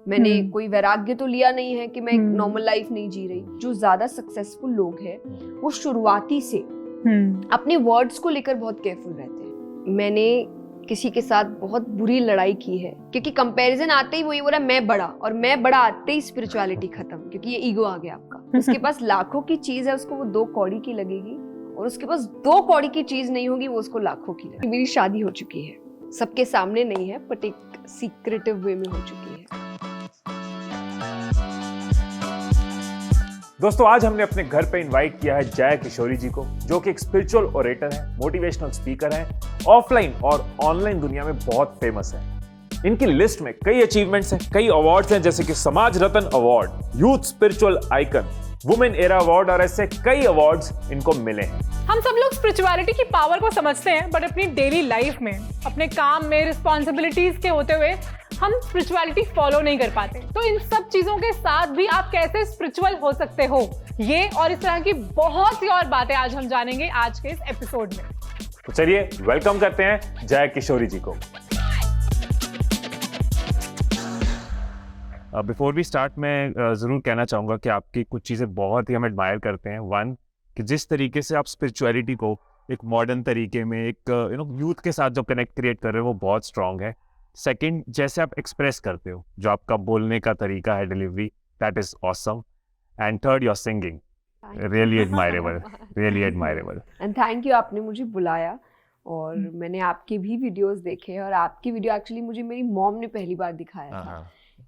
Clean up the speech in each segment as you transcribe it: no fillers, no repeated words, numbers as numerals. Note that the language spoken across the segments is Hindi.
मैंने कोई वैराग्य तो लिया नहीं है कि मैं एक नॉर्मल लाइफ नहीं जी रही। जो ज्यादा सक्सेसफुल लोग हैं वो शुरुआती से अपने वर्ड्स को लेकर बहुत केयरफुल रहते हैं। मैंने किसी के साथ बहुत बुरी लड़ाई की है क्योंकि कंपैरिजन आते ही वही बोला मैं बड़ा, और मैं बड़ा आते ही स्पिरिचुअलिटी खत्म, क्योंकि ये ईगो आ गया आपका। उसके पास लाखों की चीज है, उसको वो 2 कौड़ी की लगेगी, और उसके पास 2 कौड़ी की चीज नहीं होगी, वो उसको लाखों की लगेगी। मेरी शादी हो चुकी है, सबके सामने नहीं है बट एक सीक्रेटिव वे में हो चुकी है। दोस्तों, आज हमने अपने घर पे इनवाइट किया है जय किशोरी जी को, जो कि एक स्पिरिचुअल ओरेटर हैं, मोटिवेशनल स्पीकर हैं, ऑफलाइन और ऑनलाइन दुनिया में बहुत फेमस हैं। इनकी लिस्ट में कई अचीवमेंट्स हैं, कई अवार्ड्स हैं, जैसे कि Samaj Ratna award, youth spiritual icon, women era award और ऐसे कई अवार्ड्स इनको मिले हैं। हम सब लोग स्पिरिचुअलिटी की पावर को समझते हैं, बट अपनी डेली लाइफ में, अपने काम में, रिस्पॉन्सिबिलिटीज के होते हुए हम स्पिरिचुअलिटी फॉलो नहीं कर पाते। तो इन सब चीजों के साथ भी आप कैसे स्पिरिचुअल हो सकते हो, ये और इस तरह की बहुत सी और बातें आज हम जानेंगे आज के इस एपिसोड में। तो चलिए वेलकम करते हैं जय किशोरी जी को। बिफोर वी स्टार्ट, मैं ज़रूर कहना चाहूँगा कि आपकी कुछ चीज़ें बहुत ही हम एडमायर करते हैं। वन, कि जिस तरीके से आप स्पिरिचुअलिटी को एक मॉडर्न तरीके में एक यूथ के साथ जो कनेक्ट क्रिएट कर रहे हो वो बहुत स्ट्रॉन्ग है। सेकंड, जैसे आप एक्सप्रेस करते हो, जो आपका बोलने का तरीका है, delivery, that is awesome. And third, your singing, really admirable, really admirable. And thank you, आपने मुझे बुलाया और मैंने आपके भी वीडियोस देखे, और आपकी वीडियो एक्चुअली मुझे मेरी मॉम ने पहली बार दिखाया था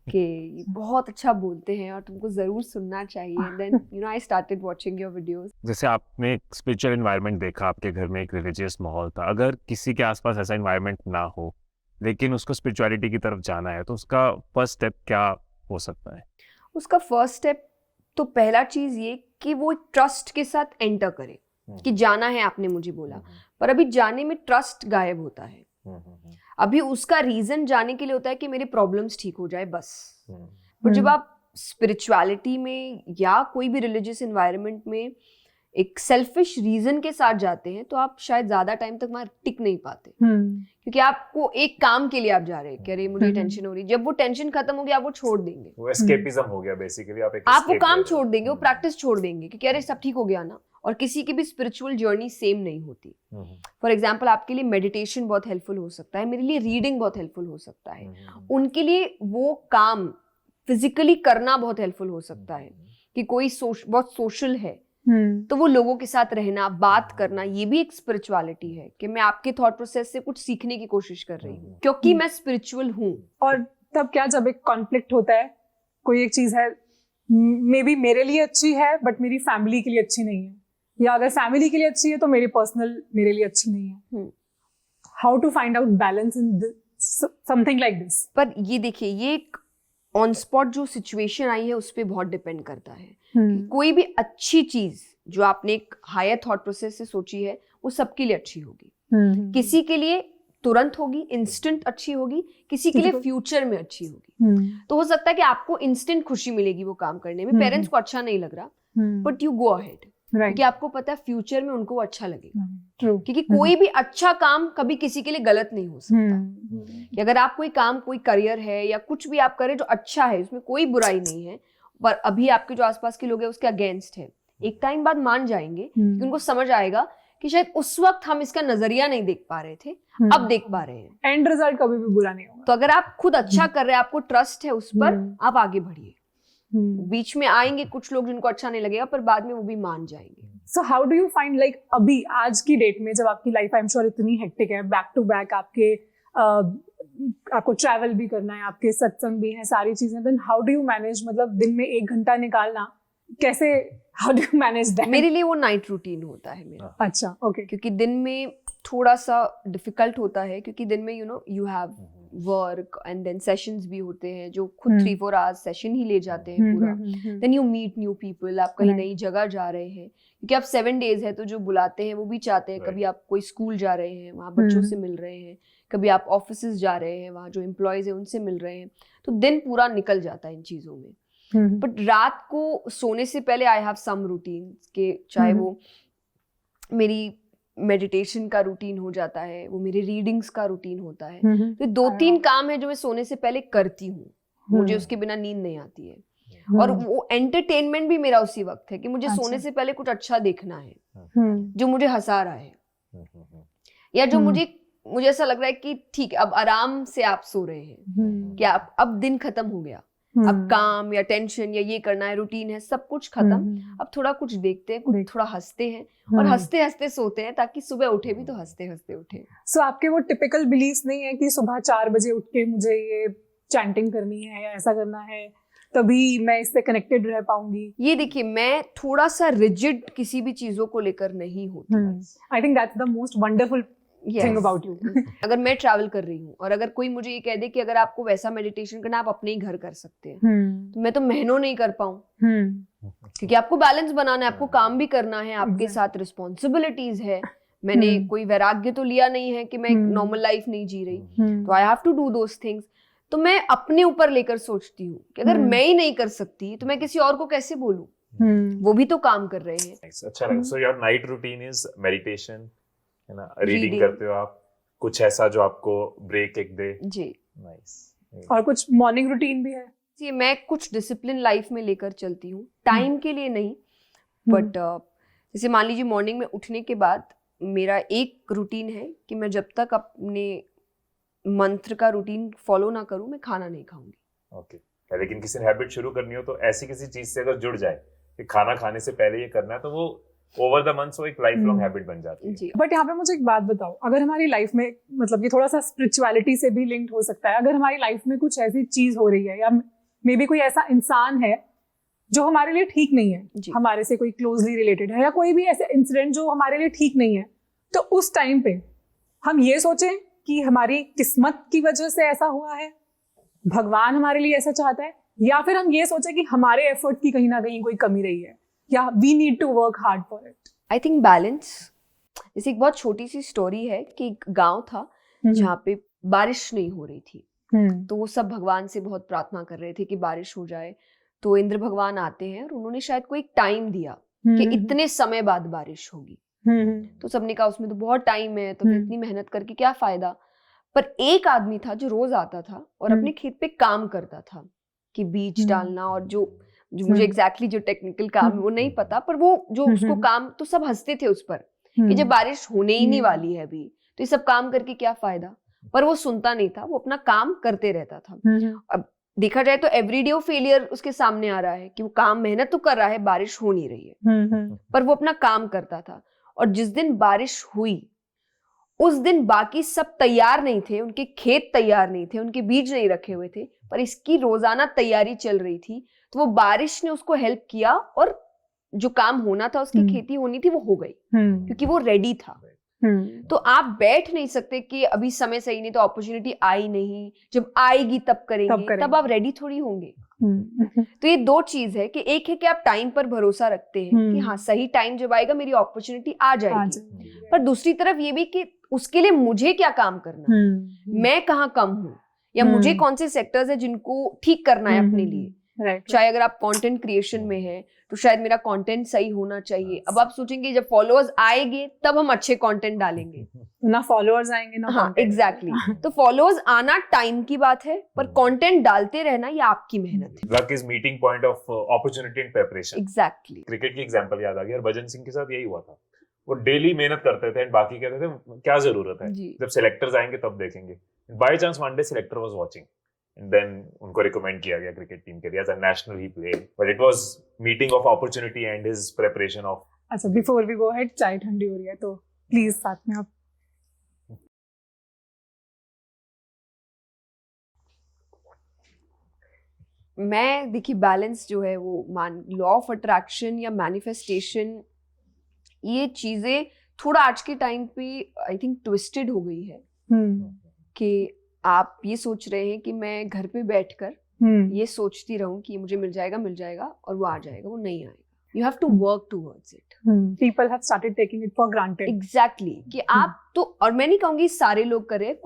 कि बहुत अच्छा बोलते हैं और तुमको जरूर सुनना चाहिए। And then I started watching your videos. जैसे आपने एक स्पिरिचुअल एनवायरनमेंट देखा, आपके घर में एक रिलीजियस माहौल था, अगर किसी के आसपास ऐसा एनवायरनमेंट ना हो लेकिन उसको स्पिरिचुअलिटी की तरफ जाना है, तो उसका फर्स्ट स्टेप क्या हो सकता है? उसका फर्स्ट स्टेप तो पहला चीज ये कि वो एक ट्रस्ट के साथ एंटर करे कि जाना है, आपने मुझे बोला, पर अभी जाने में ट्रस्ट गायब होता है। अभी उसका रीजन जाने के लिए होता है कि मेरे प्रॉब्लम्स ठीक हो जाए बस। पर जब आप स्पिरिचुअलिटी में या कोई भी रिलीजियस एनवायरनमेंट में एक सेल्फिश रीजन के साथ जाते हैं तो आप शायद ज्यादा टाइम तक वहां टिक नहीं पाते, क्योंकि आपको एक काम के लिए आप जा रहे हैं कि अरे मुझे टेंशन हो रही, जब वो टेंशन खत्म हो गया आप वो छोड़ देंगे, वो एस्केपिज्म हो गया बेसिकली। आप वो काम छोड़ देंगे, वो प्रैक्टिस छोड़ देंगे क्योंकि अरे सब ठीक हो गया ना। और किसी की भी स्पिरिचुअल जर्नी सेम नहीं होती। फॉर एग्जाम्पल, आपके लिए मेडिटेशन बहुत हेल्पफुल हो सकता है, मेरे लिए रीडिंग बहुत हेल्पफुल हो सकता है, उनके लिए वो काम फिजिकली करना बहुत हेल्पफुल हो सकता है। कि कोई बहुत सोशल है तो वो लोगों के साथ रहना, बात करना, ये भी एक स्पिरिचुअलिटी है कि मैं आपके थॉट प्रोसेस से कुछ सीखने की कोशिश कर रही हूँ क्योंकि मैं स्पिरिचुअल हूँ। और तब क्या, जब एक कॉन्फ्लिक्ट होता है, कोई एक चीज है मे बी मेरे लिए अच्छी है बट मेरी फैमिली के लिए अच्छी नहीं है, या अगर फैमिली के लिए अच्छी है तो मेरी पर्सनल मेरे लिए अच्छी नहीं है, how to find out balance in something like this? पर ये देखिए, ये एक ऑन स्पॉट जो सिचुएशन आई है उस पर बहुत डिपेंड करता है। कोई भी अच्छी चीज जो आपने एक हायर थॉट प्रोसेस से सोची है वो सबके लिए अच्छी होगी। किसी के लिए तुरंत होगी, इंस्टेंट अच्छी होगी, किसी के लिए फ्यूचर में अच्छी होगी। तो हो सकता है कि आपको इंस्टेंट खुशी मिलेगी वो काम करने में, पेरेंट्स को अच्छा नहीं लग रहा बट यू गो अहेड, क्योंकि आपको पता है फ्यूचर में उनको अच्छा लगेगा। क्योंकि कोई भी अच्छा काम कभी किसी के लिए गलत नहीं हो सकता। कि अगर आप कोई काम, कोई करियर है या कुछ भी आप करें जो अच्छा है, उसमें कोई बुराई नहीं है, पर अभी आपके जो आसपास के लोग हैं उसके अगेंस्ट है, एक टाइम बाद मान जाएंगे कि उनको समझ आएगा कि शायद उस वक्त हम इसका नजरिया नहीं देख पा रहे थे, अब देख पा रहे हैं। एंड रिजल्ट कभी भी बुरा नहीं होगा। तो अगर आप खुद अच्छा कर रहे हैं, आपको ट्रस्ट है उस पर, आप आगे बढ़िए। बीच में आएंगे कुछ लोग जिनको अच्छा नहीं लगेगा, पर बाद में वो भी मान जाएंगे। So how do you find, like, अभी आज की डेट में जब आपकी लाइफ आई एम श्योर इतनी हेक्टिक है, बैक टू बैक आपको ट्रैवल भी करना है, आपके सत्संग भी है, सारी चीजें, then how do you manage, मतलब दिन में 1 घंटा निकालना कैसे, how do you manage that? मेरे लिए वो नाइट रूटीन होता है मेरा। अच्छा, ओके। क्योंकि दिन में थोड़ा सा डिफिकल्ट होता है, क्योंकि दिन में you have work and then sessions भी होते हैं जो खुद 3-4 आवर्स सेशन ही ले जाते हैं पूरा। Then you meet new people, आप कहीं नई जगह जा रहे हैं, क्योंकि आप 7 डेज है तो जो बुलाते हैं वो भी चाहते हैं, कभी आप कोई स्कूल जा रहे हैं, वहाँ बच्चों से मिल रहे हैं, कभी आप ऑफिसेज जा रहे हैं, वहाँ जो एम्प्लॉयज हैं उनसे मिल रहे हैं, तो दिन पूरा निकल जाता है इन चीजों में। बट रात को सोने से पहले आई हैव सम रूटीन के, चाहे वो मेरी मेडिटेशन का रूटीन हो जाता है, वो मेरे रीडिंग्स का रूटीन होता है। तो 2-3 काम है जो मैं सोने से पहले करती हूँ। मुझे उसके बिना नींद नहीं आती है। और वो एंटरटेनमेंट भी मेरा उसी वक्त है कि मुझे सोने से पहले कुछ अच्छा देखना है जो मुझे हंसा रहा है, या जो मुझे ऐसा लग रहा है कि ठीक है अब आराम से आप सो रहे हैं, कि आप अब दिन खत्म हो गया, अब काम या टेंशन या ये करना है, रूटीन है, सब कुछ खत्म, अब थोड़ा कुछ देखते हैं, कुछ थोड़ा हंसते हैं और हंसते हंसते सोते हैं ताकि सुबह उठे भी तो हंसते हंसते उठे। सो आपके वो टिपिकल बिलीव्स नहीं है कि सुबह 4 बजे उठ के मुझे ये चैंटिंग करनी है या ऐसा करना है तभी मैं इससे कनेक्टेड रह पाऊंगी? ये देखिए, मैं थोड़ा सा रिजिड किसी भी चीजों को लेकर नहीं होती। I think that's the most wonderful thing about you. अगर मैं ट्रैवल कर रही हूँ और अगर कोई मुझे ये कह दे कि अगर आपको वैसा मेडिटेशन करना आप अपने ही घर कर सकते हैं, तो मैं तो महीनों नहीं कर पाऊँ, क्योंकि आपको बैलेंस बनाना है, आपको काम भी करना है, आपके साथ रिस्पॉन्सिबिलिटीज है। मैंने कोई वैराग्य तो लिया नहीं है कि मैं नॉर्मल लाइफ नहीं जी रही, तो I have to do those things. तो मैं अपने ऊपर लेकर सोचती हूँ कि अगर मैं ही नहीं कर सकती तो मैं किसी और को कैसे बोलूं, वो भी तो काम कर रहे हैं। अच्छा लगा। So your night routine is meditation, है ना, रीडिंग करते हो आप, कुछ ऐसा जो आपको ब्रेक एक दे? जी, नाइस। और कुछ मॉर्निंग रूटीन भी है? जी, मैं कुछ डिसिप्लिन लाइफ में लेकर चलती हूँ, टाइम के लिए नहीं, बट जैसे मान लीजिए मॉर्निंग में उठने के बाद मेरा एक रूटीन है कि मैं जब तक अपने मंत्र का रूटीन फॉलो ना करूं मैं खाना नहीं खाऊंगी। ओके, लेकिन किसी ने हैबिट शुरू करनी हो तो ऐसी किसी चीज से अगर जुड़ जाए कि खाना खाने से पहले ये करना है, तो वो ओवर द मंथ्स वो एक लाइफ लॉन्ग हैबिट बन जाती है। जी, बट यहाँ पे मुझे एक बात बताओ, अगर हमारी लाइफ में, मतलब ये थोड़ा सा स्पिरिचुअलिटी से भी लिंक्ड हो सकता है, अगर हमारी लाइफ में कुछ ऐसी चीज हो रही है या मे बी कोई ऐसा इंसान है जो हमारे लिए ठीक नहीं है, हमारे से कोई क्लोजली रिलेटेड है, या कोई भी ऐसे इंसिडेंट जो हमारे लिए ठीक नहीं है, तो उस टाइम पे हम ये सोचें कि हमारी किस्मत की वजह से ऐसा हुआ है, भगवान हमारे लिए ऐसा चाहता है, या फिर हम ये सोचें कि हमारे एफर्ट की कहीं ना कहीं कोई कमी रही है, या we need to work hard for it? I think balance. जैसे एक बहुत छोटी सी स्टोरी है कि एक गांव था जहाँ पे बारिश नहीं हो रही थी, तो वो सब भगवान से बहुत प्रार्थना कर रहे थे कि बारिश हो जाए। तो इंद्र भगवान आते हैं और उन्होंने शायद कोई टाइम दिया कि इतने समय बाद बारिश होगी। तो सबने कहा उसमें तो बहुत टाइम है, तो फिर इतनी मेहनत करके क्या फायदा। पर एक आदमी था जो रोज आता था और अपने खेत पे काम करता था कि बीज डालना, और जो मुझे एग्जैक्टली जो टेक्निकल काम है वो नहीं पता, पर वो जो उसको काम, तो सब हंसते थे उस पर कि जब बारिश होने ही नहीं वाली है अभी तो ये सब काम करके क्या फायदा। पर वो सुनता नहीं था, वो अपना काम करते रहता था। अब देखा जाए तो एवरीडे वो फेलियर उसके सामने आ रहा है कि वो काम मेहनत तो कर रहा है, बारिश हो नहीं रही है, पर वो अपना काम करता था। और जिस दिन बारिश हुई उस दिन बाकी सब तैयार नहीं थे, उनके खेत तैयार नहीं थे, उनके बीज नहीं रखे हुए थे, पर इसकी रोजाना तैयारी चल रही थी। तो वो बारिश ने उसको हेल्प किया और जो काम होना था, उसकी खेती होनी थी, वो हो गई क्योंकि वो रेडी था। तो आप बैठ नहीं सकते कि अभी समय सही नहीं, तो अपॉर्चुनिटी आई नहीं, जब आएगी तब करेंगे, तब आप रेडी थोड़ी होंगे। तो ये दो चीज है कि एक है कि आप टाइम पर भरोसा रखते हैं कि हाँ सही टाइम जब आएगा मेरी अपॉर्चुनिटी आ जाएगी, पर दूसरी तरफ ये भी कि उसके लिए मुझे क्या काम करना, मैं कहाँ कम हूँ, या मुझे कौन से सेक्टर्स है जिनको ठीक करना है अपने लिए। चाहे अगर आप कंटेंट क्रिएशन में है तो शायद मेरा कंटेंट सही होना चाहिए। अब आप सोचेंगे जब फॉलोअर्स आएंगे तब हम अच्छे कंटेंट डालेंगे, ना फॉलोअर्स आएंगे ना। हाँ एग्जैक्टली। तो फॉलोअर्स आना टाइम की बात है, पर कंटेंट डालते रहना ये आपकी मेहनत है। Luck is meeting point of opportunity and preparation. Exactly. Cricket की एग्जांपल याद आ गई, और भजन सिंह के साथ यही हुआ था। वो डेली मेहनत करते थे एंड बाकी कहते थे क्या जरूरत है, जब सिलेक्टर्स आएंगे तब देखेंगे। By chance one day selector was watching and then उनको रिकमेंड किया गया क्रिकेट टीम के लिए as a national he played, but it was meeting of opportunity and his preparation of। अच्छा, before we go ahead, चाय ठंडी हो रही है तो प्लीज साथ में आप। मैं देखिए बैलेंस जो है वो लॉ ऑफ अट्रैक्शन या मैनिफेस्टेशन, ये चीजें थोड़ा आज के टाइम पे आई थिंक ट्विस्टेड हो गई है कि आप ये सोच रहे हैं कि मैं घर पे बैठकर ये सोचती रहूं कि मुझे मिल जाएगा और वो आ जाएगा, वो नहीं आएगा। You have to work towards it. People have started taking it for granted. Exactly. कि आप तो, और मैं नहीं कहूंगी सारे लोग कर रहे हैं,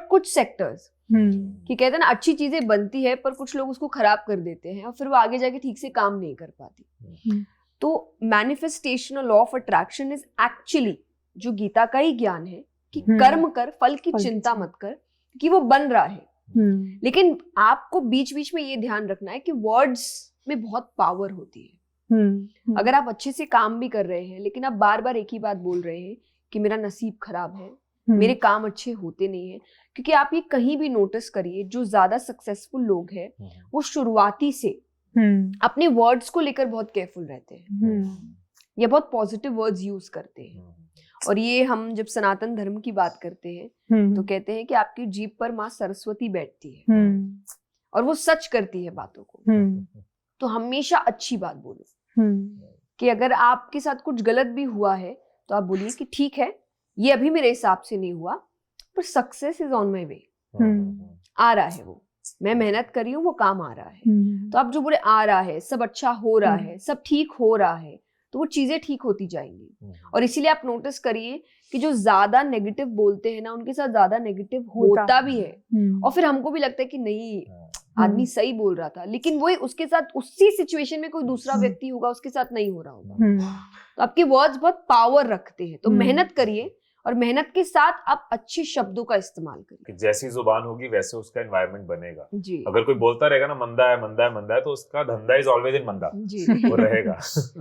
कुछ सेक्टर्स कि कहते हैं ना अच्छी चीजें बनती है पर कुछ लोग उसको खराब कर देते हैं और फिर वो आगे जाके ठीक से काम नहीं कर पाती। तो मैनिफेस्टेशन और law of attraction is actually जो गीता का ही ज्ञान है कि कर्म कर, फल की चिंता मत कर, कि वो बन रहा है। लेकिन आपको बीच बीच में ये ध्यान रखना है कि वर्ड्स में बहुत पावर होती है। अगर आप अच्छे से काम भी कर रहे हैं लेकिन आप बार बार एक ही बात बोल रहे हैं कि मेरा नसीब खराब है, मेरे काम अच्छे होते नहीं है, क्योंकि आप ये कहीं भी नोटिस करिए जो ज्यादा सक्सेसफुल लोग हैं वो शुरुआती से अपने वर्ड्स को लेकर बहुत केयरफुल रहते हैं, या बहुत पॉजिटिव वर्ड्स यूज करते हैं। और ये हम जब सनातन धर्म की बात करते हैं तो कहते हैं कि आपकी जीभ पर माँ सरस्वती बैठती है और वो सच करती है बातों को। तो हमेशा अच्छी बात बोलो कि अगर आपके साथ कुछ गलत भी हुआ है तो आप बोलिए कि ठीक है, ये अभी मेरे हिसाब से नहीं हुआ, पर सक्सेस इज ऑन माई वे, आ रहा है वो, मैं मेहनत कर रही हूँ, वो काम आ रहा है। तो आप जो बोले आ रहा है, सब अच्छा हो रहा है, सब ठीक हो रहा है, तो वो चीजें ठीक होती जाएंगी। और इसीलिए आप नोटिस करिए कि जो ज्यादा नेगेटिव बोलते हैं ना, उनके साथ ज्यादा नेगेटिव होता भी है। और फिर हमको भी लगता है कि नहीं, आदमी सही बोल रहा था, लेकिन वही उसके साथ उसी सिचुएशन में कोई दूसरा व्यक्ति होगा, उसके साथ नहीं हो रहा होगा। तो आपके वर्ड्स बहुत पावर रखते हैं। तो मेहनत करिए और मेहनत के साथ आप अच्छे शब्दों का इस्तेमाल करिए। जैसी जुबान होगी वैसे उसका एनवायरनमेंट बनेगा जी। अगर कोई बोलता रहेगा ना मंदा है मंदा है मंदा है, तो उसका धंधा इज ऑलवेज इन मंदा जी। वो रहेगा।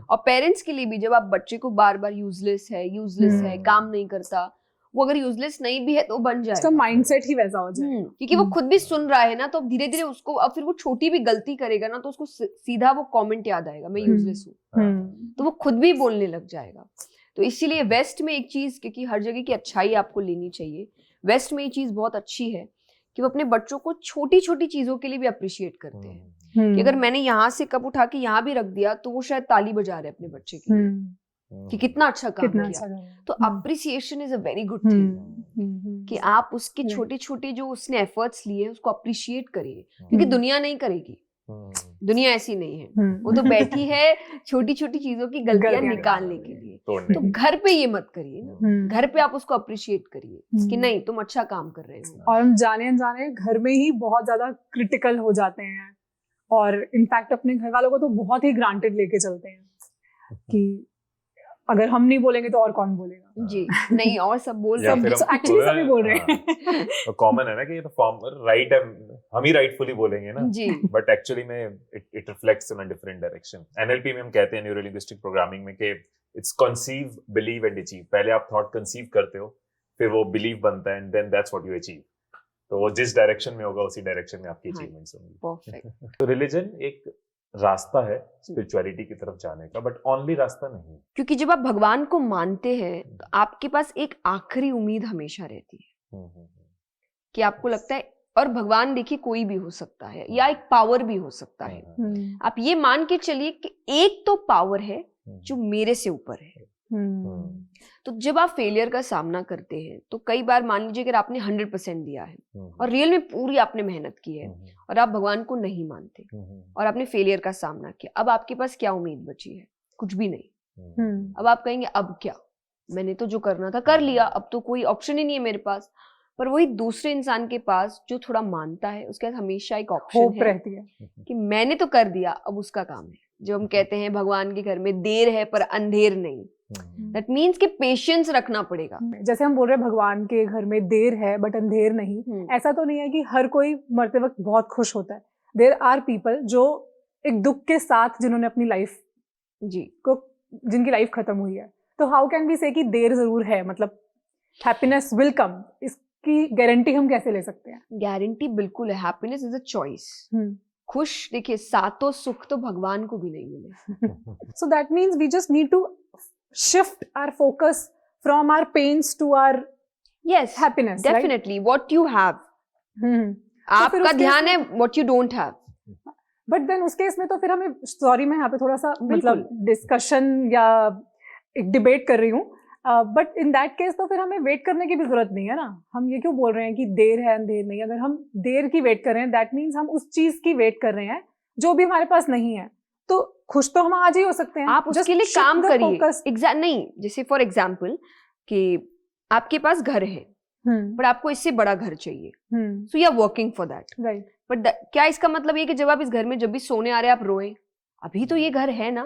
और पेरेंट्स के लिए भी, जब आप बच्चे को बार बार यूजलेस है, काम नहीं करता, वो अगर यूजलेस नहीं भी है तो बन जाएगा, उसका माइंडसेट ही वैसा हो जाए, क्योंकि वो खुद भी सुन रहा है ना, तो धीरे धीरे उसको, अब फिर वो छोटी भी गलती करेगा ना तो उसको सीधा वो कमेंट याद आएगा, मैं यूजलेस हूँ, तो वो खुद भी बोलने लग जाएगा। तो इसीलिए वेस्ट में एक चीज, क्योंकि हर जगह की अच्छाई आपको लेनी चाहिए, वेस्ट में ये चीज बहुत अच्छी है कि वो अपने बच्चों को छोटी छोटी चीजों के लिए भी अप्रिशिएट करते हैं। कि अगर मैंने यहाँ से कप उठा के यहाँ भी रख दिया तो वो शायद ताली बजा रहे अपने बच्चे के लिए कि कितना अच्छा काम किया। तो appreciation is a very good thing कि आप उसके छोटे छोटे जो उसने एफर्ट्स लिए उसको अप्रिशिएट करिए, क्योंकि दुनिया नहीं करेगी, दुनिया ऐसी नहीं है, वो तो बैठी है छोटी छोटी चीजों की गलतियां निकालने के लिए। तो घर पे ये मत करिए ना, घर पे आप उसको अप्रिशिएट करिए कि नहीं तुम अच्छा काम कर रहे हो। और हम जाने अनजाने घर में ही बहुत ज्यादा क्रिटिकल हो जाते हैं, और इनफैक्ट अपने घर वालों को तो बहुत ही ग्रांटेड लेके चलते हैं कि अगर हम नहीं बोलेंगे तो और कौन बोलेगा। जी नहीं, और सब बोल रहे हैं, एक्चुअली सभी बोल रहे हैं। तो कॉमन है ना कि ये तो फॉर्म राइट है, हम ही राइटफुली बोलेंगे ना जी, बट एक्चुअली में it reflects in a different direction. NLP में हम कहते हैं, न्यूरो लिंग्विस्टिक प्रोग्रामिंग में, कि it's conceive, believe and achieve. पहले आप थॉट कंसीव करते हो, फिर वो बिलीव बनता है, and then that's what you achieve. तो वो जिस डायरेक्शन में होगा उसी डायरेक्शन में आपकी अचीवमेंट्स होंगी। परफेक्ट। तो रिलीजन एक रास्ता है स्पिरिचुअलिटी की तरफ जाने का, बट ओनली रास्ता नहीं, क्योंकि जब आप भगवान को मानते हैं तो आपके पास एक आखिरी उम्मीद हमेशा रहती है कि आपको लगता है, और भगवान देखिए कोई भी हो सकता है या एक पावर भी हो सकता है। आप ये मान के चलिए कि एक तो पावर है जो मेरे से ऊपर है। तो जब आप फेलियर का सामना करते हैं तो कई बार मान लीजिए अगर आपने 100% दिया है और रियल में पूरी आपने मेहनत की है और आप भगवान को नहीं मानते और आपने फेलियर का सामना किया, अब आपके पास क्या उम्मीद बची है? कुछ भी नहीं। अब आप कहेंगे अब क्या, मैंने तो जो करना था कर लिया, अब तो कोई ऑप्शन ही नहीं है मेरे पास। पर वही दूसरे इंसान के पास जो थोड़ा मानता है उसके पास हमेशा एक ऑप्शन रहती है कि मैंने तो कर दिया, अब उसका काम है। जो हम कहते हैं भगवान के घर में देर है पर अंधेर नहीं, दैट मीन्स कि पेशेंस रखना पड़ेगा। जैसे हम बोल रहे हैं भगवान के घर में देर है बट अंधेर नहीं, ऐसा तो नहीं है कि हर कोई मरते वक्त बहुत खुश होता है। देयर आर पीपल जो एक दुख के साथ जिन्होंने अपनी लाइफ जिनकी लाइफ खत्म हुई है, तो हाउ कैन वी से कि देर जरूर है, मतलब हैप्पीनेस विल कम, इसकी गारंटी हम कैसे ले सकते हैं? गारंटी बिल्कुल है, हैप्पीनेस इज अ चॉइस। खुश देखिए, सातों सुख तो भगवान को भी नहीं मिले। So that means we just need to shift our focus from our pains to our happiness, definitely right? What you have, आपका ध्यान है what you don't have, but then उस केस में तो फिर हमें, सॉरी मैं यहाँ पे थोड़ा सा मतलब डिस्कशन या एक डिबेट कर रही हूँ, बट इन दैट केस तो फिर हमें वेट करने की भी जरूरत नहीं है ना। हम ये क्यों बोल रहे हैं कि देर है अंधेर नहीं? अगर हम देर की वेट कर रहे हैं दैट मीन्स हम उस चीज की वेट कर रहे हैं जो भी हमारे पास नहीं है। तो खुश तो हम आज ही हो सकते हैं, आप उसके लिए काम करिए। नहीं, जैसे फॉर एग्जाम्पल कि आपके पास घर है पर आपको इससे बड़ा घर चाहिए, so you are working for that, right? But क्या इसका मतलब ये कि जब आप इस घर में जब भी सोने आ रहे हैं आप रोए? अभी तो ये घर है ना,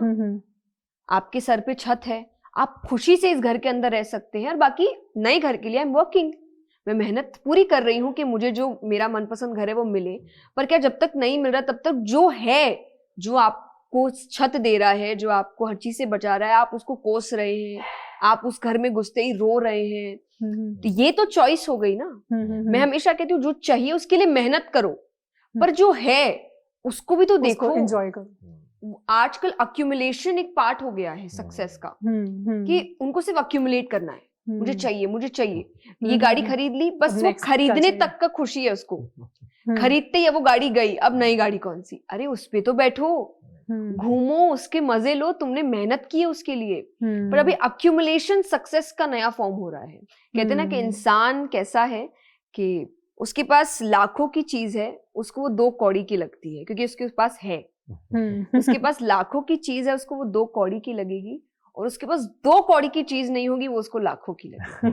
आपके सर पे छत है, आप खुशी से इस घर के अंदर रह सकते हैं, और बाकी नए घर के लिए आई एम वर्किंग। मैं मेहनत पूरी कर रही हूँ कि मुझे जो मेरा मनपसंद घर है वो मिले, पर क्या जब तक नहीं मिल रहा तब तक जो है, जो आपको छत दे रहा है, जो आपको हर चीज से बचा रहा है, आप उसको कोस रहे हैं, आप उस घर में घुसते ही रो रहे हैं, तो ये तो चॉइस हो गई ना। मैं हमेशा कहती हूँ जो चाहिए उसके लिए मेहनत करो, पर जो है उसको भी तो देखो, एंजॉय करो। आजकल अक्यूमुलेशन एक पार्ट हो गया है सक्सेस का, कि उनको सिर्फ अक्यूमुलेट करना है, मुझे चाहिए मुझे चाहिए, ये गाड़ी खरीद ली, बस वो खरीदने तक का खुशी है उसको, खरीदते ही वो गाड़ी गई, अब नई गाड़ी कौन सी, अरे उस पे तो बैठो, घूमो, उसके मजे लो, तुमने मेहनत की है उसके लिए। पर अभी अक्यूमुलेशन सक्सेस का नया फॉर्म हो रहा है। कहते हैं ना कि इंसान कैसा है कि उसके पास लाखों की चीज है, उसको वो 2 कौड़ी की लगती है, क्योंकि उसके पास है। उसके पास लाखों की चीज है, उसको वो 2 कौड़ी की लगेगी, और उसके पास 2 कौड़ी की चीज नहीं होगी, वो उसको लाखों की लगेगी।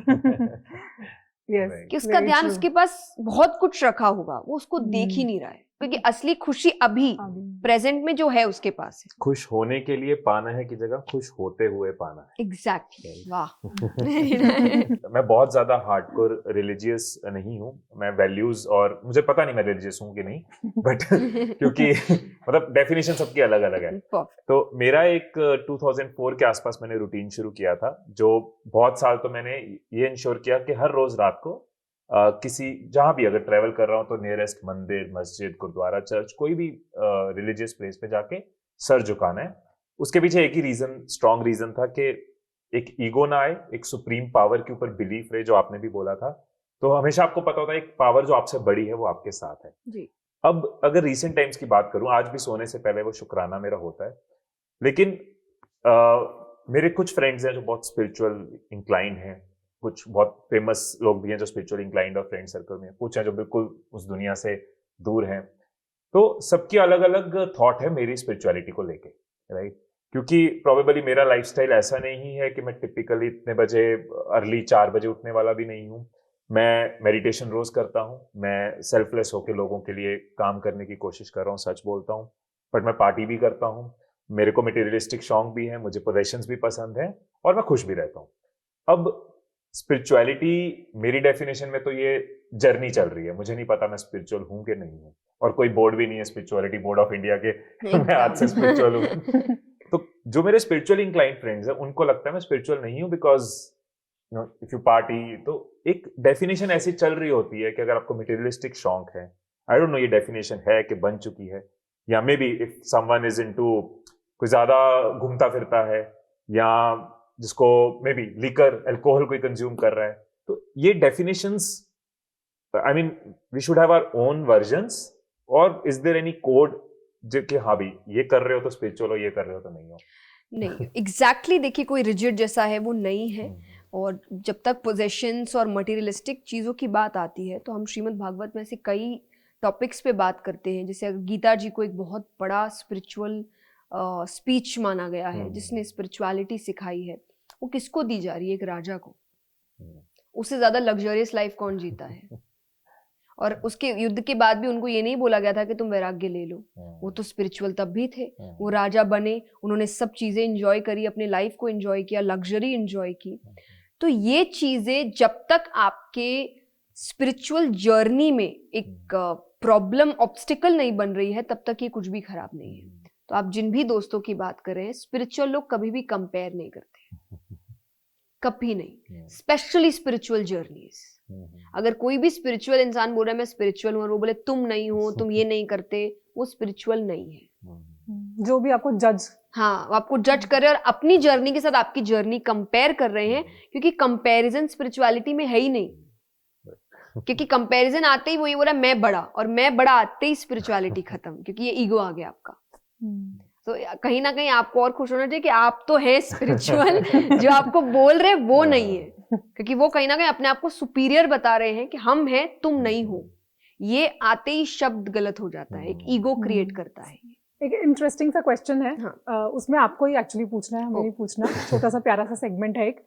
कि उसका ध्यान उसके पास बहुत कुछ रखा होगा, वो उसको देख ही नहीं रहा है, क्योंकि असली खुशी अभी प्रेजेंट में जो है उसके पास है। खुश होने के लिए पाना है की जगह खुश होते हुए पाना है। एग्जैक्टली, वाह। मैं बहुत ज्यादा हार्डकोर रिलीजियस नहीं हूँ, मैं वैल्यूज, और मुझे पता नहीं मैं रिलीजियस हूँ कि नहीं, बट क्योंकि मतलब डेफिनेशन सबकी अलग अलग है। तो मेरा एक 2004 के आसपास मैंने रूटीन शुरू किया था, जो बहुत साल तो मैंने ये इंश्योर किया कि हर रोज रात को किसी, जहां भी अगर ट्रैवल कर रहा हूं तो नियरेस्ट मंदिर, मस्जिद, गुरुद्वारा, चर्च, कोई भी रिलीजियस प्लेस पे जाके सर झुकाना है। उसके पीछे एक ही रीजन, स्ट्रॉन्ग रीजन था कि एक ईगो ना आए, एक सुप्रीम पावर के ऊपर बिलीफ रहे, जो आपने भी बोला था। तो हमेशा आपको पता होता है एक पावर जो आपसे बड़ी है वो आपके साथ है जी। अब अगर रीसेंट टाइम्स की बात करूं, आज भी सोने से पहले वो शुक्राना मेरा होता है, लेकिन मेरे कुछ फ्रेंड्स हैं जो बहुत स्पिरिचुअल इंक्लाइंड हैं, कुछ बहुत फेमस लोग भी हैं जो स्पिरिचुअल इंक्लाइंड और फ्रेंड सर्कल में, कुछ हैं जो बिल्कुल उस दुनिया से दूर हैं। तो सबकी अलग अलग थॉट है मेरी स्पिरिचुअलिटी को लेके, राइट? क्योंकि प्रोबेबली मेरा लाइफस्टाइल ऐसा नहीं है कि मैं टिपिकली इतने बजे, अर्ली 4 बजे उठने वाला भी नहीं हूँ। मैं मेडिटेशन रोज करता हूँ, मैं सेल्फलेस होकर लोगों के लिए काम करने की कोशिश कर रहा हूँ, सच बोलता हूँ, बट मैं पार्टी भी करता हूँ, मेरे को मटेरियलिस्टिक शौक भी है, मुझे पोजेशंस भी पसंद है, और मैं खुश भी रहता हूँ। अब स्पिरिचुअलिटी मेरी डेफिनेशन में तो ये जर्नी चल रही है, मुझे नहीं पता मैं स्पिरिचुअल हूँ कि नहीं हूँ, और कोई बोर्ड भी नहीं है स्पिरिचुअलिटी बोर्ड ऑफ इंडिया के मैं आज से स्पिरिचुअल हूँ। तो जो मेरे स्पिरिचुअल इंक्लाइंड फ्रेंड्स हैं उनको लगता है मैं स्पिरिचुअल नहीं हूँ बिकॉज इफ यू पार्टी। तो एक डेफिनेशन ऐसी चल रही होती है कि अगर आपको मटेरियलिस्टिक शौक है, आई डोंट नो ये डेफिनेशन है कि बन चुकी है, या maybe if someone is into, कोई ज्यादा घूमता फिरता है, या जिसको मे बी लिकर, अल्कोहल कोई कंज्यूम कर रहा है, तो ये definitions, I mean we should have our own versions, और इज देयर एनी कोड जो कि हाँ भी ये कर रहे हो तो स्पिरिचुअल हो, ये कर रहे हो तो नहीं हो? नहीं, एग्जैक्टली देखिए कोई रिजिड जैसा है वो नहीं है। और जब तक पोजेशंस और मटेरियलिस्टिक चीज़ों की बात आती है तो हम श्रीमद् भागवत में से कई टॉपिक्स पे बात करते हैं। जैसे गीता जी को एक बहुत बड़ा स्पिरिचुअल स्पीच माना गया है, जिसने स्पिरिचुअलिटी सिखाई है, वो किसको दी जा रही है? एक राजा को। उससे ज़्यादा लग्जरियस लाइफ कौन जीता है? और उसके युद्ध के बाद भी उनको ये नहीं बोला गया था कि तुम वैराग्य ले लो, वो तो स्पिरिचुअल तब भी थे। वो राजा बने, उन्होंने सब चीज़ें इंजॉय करी, अपने लाइफ को इंजॉय किया, लग्जरी इंजॉय की। तो ये चीज़ें जब तक आपके स्पिरिचुअल जर्नी में एक प्रॉब्लम, ऑब्स्टिकल नहीं बन रही है, तब तक ये कुछ भी खराब नहीं है। तो आप जिन भी दोस्तों की बात कर रहे हैं, स्पिरिचुअल लोग कभी भी कंपेयर नहीं करते, कभी नहीं, स्पेशली स्पिरिचुअल जर्नीज। अगर कोई भी स्पिरिचुअल इंसान बोल रहा है मैं स्पिरिचुअल हूँ, और वो बोले तुम नहीं हो, तुम ये नहीं करते, वो स्पिरिचुअल नहीं है। जो भी आपको जज, हाँ, आपको जज कर रहे हैं और अपनी जर्नी के साथ आपकी जर्नी कंपेयर कर रहे हैं, क्योंकि कंपैरिजन स्पिरिचुअलिटी में है ही नहीं। क्योंकि कंपैरिजन आते ही वही बोल रहा है मैं बड़ा, और मैं बड़ा आते ही स्पिरिचुअलिटी खत्म, क्योंकि ये ईगो आ गया आपका। तो कहीं ना कहीं आपको और खुश होना चाहिए कि आप तो हैं स्पिरिचुअल, जो आपको बोल रहे वो नहीं है, क्योंकि वो कहीं ना कहीं अपने आप को सुपीरियर बता रहे हैं कि हम हैं, तुम नहीं हो। ये आते ही शब्द गलत हो जाता है, एक ईगो क्रिएट करता है। एक इंटरेस्टिंग सा क्वेश्चन है, हाँ। उसमें आपको ही एक्चुअली पूछना है, हमें नहीं पूछना। छोटा सा प्यारा सा सेगमेंट है एक,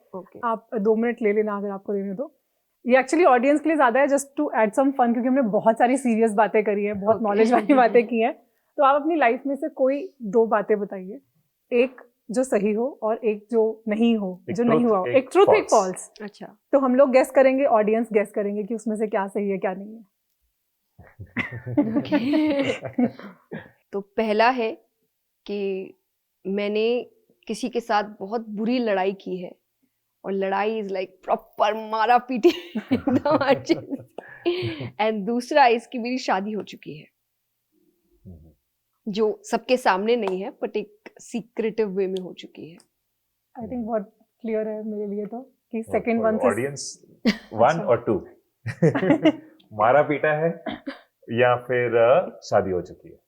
आप 2 मिनट ले लेना अगर आपको लेने दो। ये एक्चुअली ऑडियंस के लिए ज्यादा है, just to add some fun, क्योंकि हमने बहुत सारी सीरियस बातें करी है, बहुत नॉलेज वाली बातें की हैं। तो आप अपनी लाइफ में से कोई 2 बातें बताइए, एक जो सही हो और एक जो नहीं हो, एक जो नहीं truth, हुआ, एक एक ट्रूथ एक false। फॉल्स। अच्छा, तो हम लोग गेस करेंगे, ऑडियंस गेस करेंगे कि उसमें से क्या सही है क्या नहीं है। ओके। तो पहला है कि मैंने किसी के साथ बहुत बुरी लड़ाई की है, और लड़ाई इज लाइक प्रॉपर मारा पीटी एकदम अच्छे से। एंड दूसरा है इसकी मेरी शादी हो चुकी है, जो सबके सामने नहीं है बट एक सीक्रेटिव वे में हो चुकी है। आई थिंक बहुत क्लियर है मेरे लिए तो कि सेकंड वन से ऑडियंस 1 और 2 मारा पीटा है या फिर शादी हो चुकी है?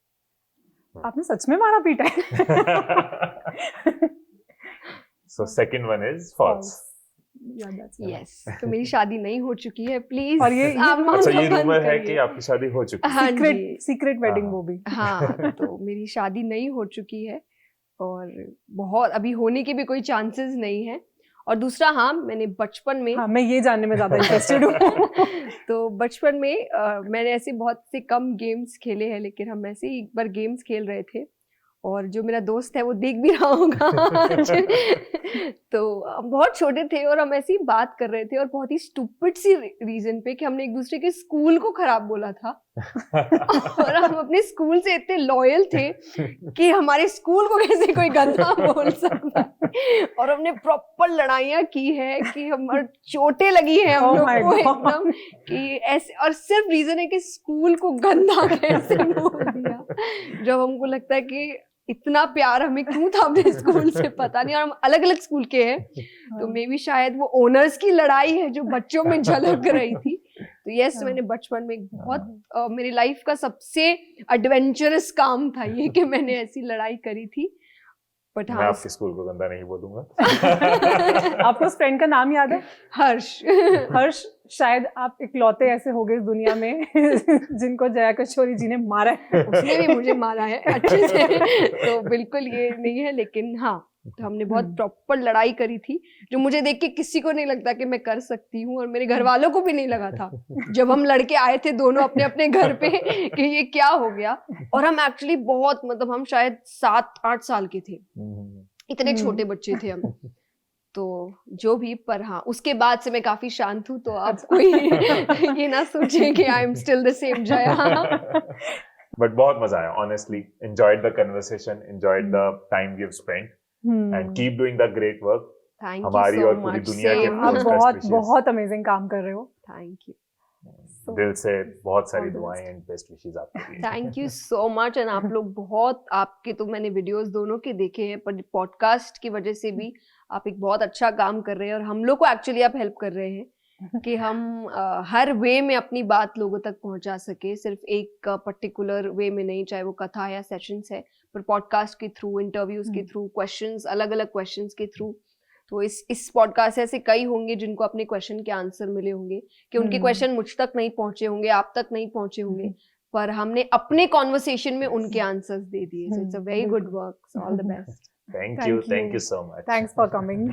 आपने सच में मारा पीटा है। So second one is false. Yeah, that's right. Yes, तो मेरी शादी नहीं हो चुकी है, प्लीज। और ये- आप अच्छा, मानना ये बंद रूमर है करिए। कि आपकी शादी हो चुकी है। हाँ सीक्रेट जी, सीक्रेट वेडिंग हाँ। वो भी। हाँ, तो मेरी शादी नहीं हो चुकी है और बहुत अभी होने के भी कोई चांसेस नहीं है। और दूसरा, हाँ, मैंने बचपन में हाँ, मैं ये जानने में ज्यादा इंटरेस्टेड हूँ। तो बचपन में मैंने ऐसे बहुत से कम गेम्स खेले हैं, लेकिन हम ऐसे ही एक बार गेम्स खेल रहे थे और जो मेरा दोस्त है वो देख भी रहा होगा आज। तो हम बहुत छोटे थे और हम ऐसे ही बात कर रहे थे और बहुत ही स्टूपिड सी रीजन पे कि हमने एक दूसरे के स्कूल को खराब बोला था। और हम अपने स्कूल से इतने लॉयल थे कि हमारे स्कूल को कैसे कोई गंदा बोल सकता है। और हमने प्रॉपर लड़ाइयाँ की है कि हमारे चोटें लगी हैं हम Oh लोग my को God. एकदम, कि ऐसे, और सिर्फ रीजन है कि स्कूल को गंदा कैसे बोल दिया। जब हमको लगता है कि इतना प्यार हमें क्यों था अपने स्कूल से, पता नहीं। और हम अलग अलग स्कूल के हैं, तो मे बी शायद वो ओनर्स की लड़ाई है जो बच्चों में झलक रही थी। तो यस, मैंने बचपन में एक बहुत मेरी लाइफ का सबसे एडवेंचरस काम था ये कि मैंने ऐसी लड़ाई करी थी। बट मैं हाँ, आपके स्कूल को गंदा नहीं बोलूंगा। आपको उस फ्रेंड का नाम याद है? हर्ष। हर्ष। शायद आप इकलौते ऐसे हो गए इस दुनिया में जिनको जया किशोरी जी ने मारा है। उसने भी मुझे मारा है अच्छे से, तो बिल्कुल ये नहीं है। लेकिन हाँ, तो हमने बहुत प्रॉपर लड़ाई करी थी, जो मुझे देख के किसी को नहीं लगता कि मैं कर सकती हूँ, और मेरे घर वालों को भी नहीं लगा था जब हम लड़के आए थे दोनों अपने अपने घर पे कि ये क्या हो गया। और हम एक्चुअली बहुत, मतलब हम शायद 7-8 साल के थे, इतने छोटे बच्चे थे हम। तो जो भी, पर हाँ, उसके बाद से मैं काफी शांत हूँ, तो अब कोई ये ना सोचे कि I am still the same Jaya. But बहुत मजा आया, honestly enjoyed the conversation, enjoyed the time we have spent, and keep doing the great work. Thank you हमारी सो और पूरी मच। दुनिया के आप best बहुत wishes। बहुत अमेजिंग काम कर रहे हो। थैंक यू, दिल से बहुत सारी all the दुआएं एंड बेस्ट विशेस आपके लिए। Thank you so much. And आप लोग बहुत, आपके तो मैंने वीडियोस दोनों के देखे हैं, पर पॉडकास्ट की वजह से भी आप एक बहुत अच्छा काम कर रहे हैं, और हम लोग को एक्चुअली आप हेल्प कर रहे हैं कि हम हर वे में अपनी बात लोगों तक पहुंचा सके, सिर्फ एक पर्टिकुलर वे में नहीं, चाहे वो कथा या सेशंस है, पर पॉडकास्ट के थ्रू, इंटरव्यूज के थ्रू, क्वेश्चंस, अलग अलग क्वेश्चंस के थ्रू। तो इस पॉडकास्ट से ऐसे कई होंगे जिनको अपने क्वेश्चन के आंसर मिले होंगे, कि उनके क्वेश्चन मुझ तक नहीं पहुंचे होंगे, आप तक नहीं पहुंचे होंगे, पर हमने अपने कॉन्वर्सेशन में उनके आंसर्स दे दिए। So it's a very good work, so all the best. Thank you so much। Thanks for coming.